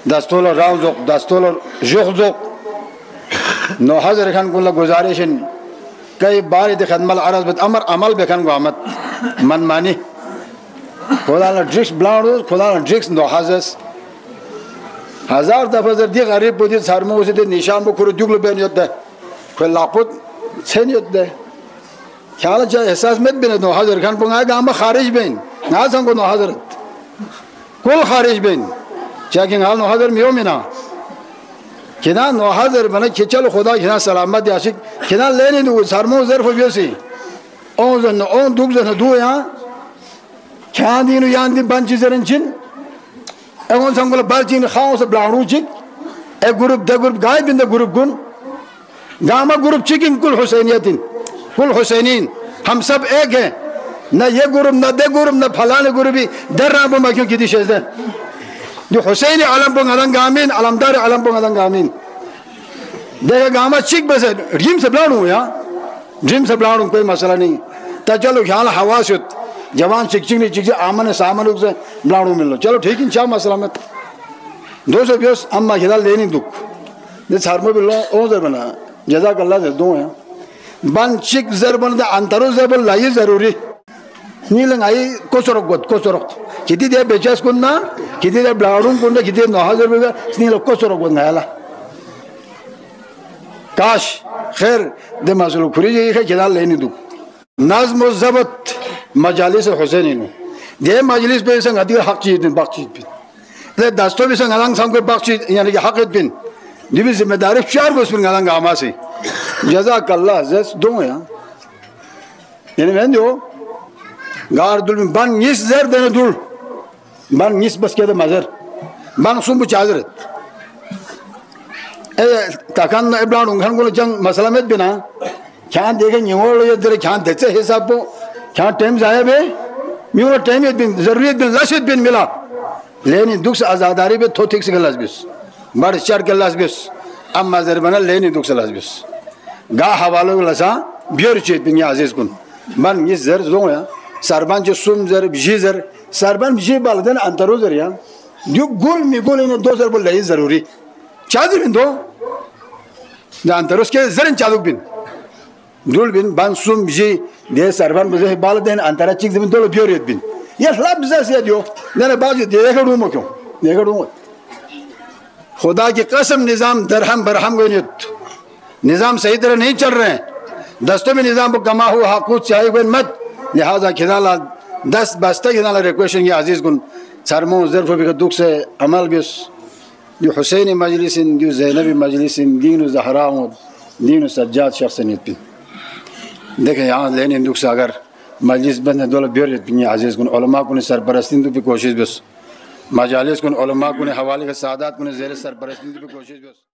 दस्तोल Rao joke दस्तोल जोख joke no हजर खान कुल्ला गुजारिशन कई बार इधर खदमल अरज बत अमर अमल बेखन गुआमत मनमानी खुदा न ड्रिक्स ब्लाउड खुदा न ड्रिक्स नो हजस हजार दफा जर दी गरीब बुद्धि सरमो उसे दे निशान बुखुर जुगल बेन योद्दे कोई लापुत छेन योद्दे ख्याल चाहे एहसास मत बिन नो हजर खान पुंगाए गांव में खारिज बेन ना संगो नो हजरत कुल खारिज बेन चाहे हाल नो हजर मियो मिना किना नो हजर बने खिचल खुदा किना सलामत याशिक किना लेने दो सरमो जरफ बियोसी on duk zana du ya kendini yandi bançizerin için on sangula balcin khaos blaurucik grup de grup gaybin de grup gun gama grup chikin kul husaynin हम सब एक हैं न ये ग्रुप न दे ग्रुप न फलाने ग्रुप भी दर राबो मक्यों की दिशा से जो हुसैन आलम पोंग अदंग आमीन आलमदार आलम पोंग अदंग आमीन देखा गामा चिक बस ड्रीम से ब्लाउड हुआ ड्रीम से ब्लाउड कोई मसला नहीं ता चलो ख्याल हवास जवान शिक्षक नहीं शिक्षक आमन सामन से ब्लाउड मिल लो चलो ठीक इंशाल्लाह मसला मत 220 अम्मा खिला लेनी दुख ये सारमो बिल्लो ओजर बना जज़ाकल्लाह से दो हैं बन चिक जरबन दा अंतरो जरबन लाई जरूरी नीलंग आई कोसरोग किती दे बेचस कुन्ना किती दे ब्लाउडून कुन्ना किती 9000 रुपये नील कोसरोग गायला काश खैर दे मसलो खुरी जी है खिला लेनी दु नज़्म व ज़ब्त मजालिस हुसैनी नु दे मजलिस पे संग अदी हक चीज दिन बाकी चीज दे दस्तो भी संग अलंग संग बाकी यानी कि हक दिन दिबी जिम्मेदारी चार को उसमें अलंग आमासी जज़ाकल्लाह जस दो या यानी मैं जो गार दुल बन निस जर देने दुल बन निस बस के दे मजर बन सुन बुच आजरत ताकन इब्राहिम उंगन को जंग मसला में बिना क्या देखे निवल ये तेरे क्या देते हिसाब को क्या टाइम जाए बे म्यूर टाइम ये बिन जरूरत बिन लशित बिन मिला लेनी दुख से आज़ादारी बे थो ठीक से गलत बिस बड़ चढ़ के लस बिस अब मजर बना लेनी दुख से लस बिस गा हवालों के लसा बियर चेत बिन ये अजीज कुन बन ये जर जो या सरबन जो सुम जर बिजी जर सरबन बिजी बालदन अंतरो जर या जो गुल मिगुल इन्हें 2 जर बोल ले जरूरी चादर बिन दो अंतरों के जरन चादुक बिन दुल बिन बन सुम बिजी दे सरबन बिजी बालदन अंतरा चिक बिन दो बियर बिन ये लब जैसे दियो मैंने बाजू देखा रूम क्यों देखा रूम खुदा की कसम निज़ाम दरहम बरहम गनियत निज़ाम सही तरह नहीं चल रहे हैं दस्तों में निज़ाम को कमा हुआ हाकूत चाहे कोई मत लिहाजा खिदाला 10 बस्ता खिदाला रिक्वेशन ये अजीज़ गुन सरमो ज़र्फ़ भी दुख से अमल बिस जो हुसैनी मजलिसिन जो ज़ैनबी मजलिसिन दीन ज़हरा दीन सज्जाद शख्सियत भी देखें यहाँ लेने दुख से अगर मजलिस बंद है दौलत बियर ये अजीज़ गुन उलमा को सरपरस्ती भी कोशिश बस मजालिस को उलमा को हवाले के सादात को ज़ेर सरपरस्ती भी कोशिश बस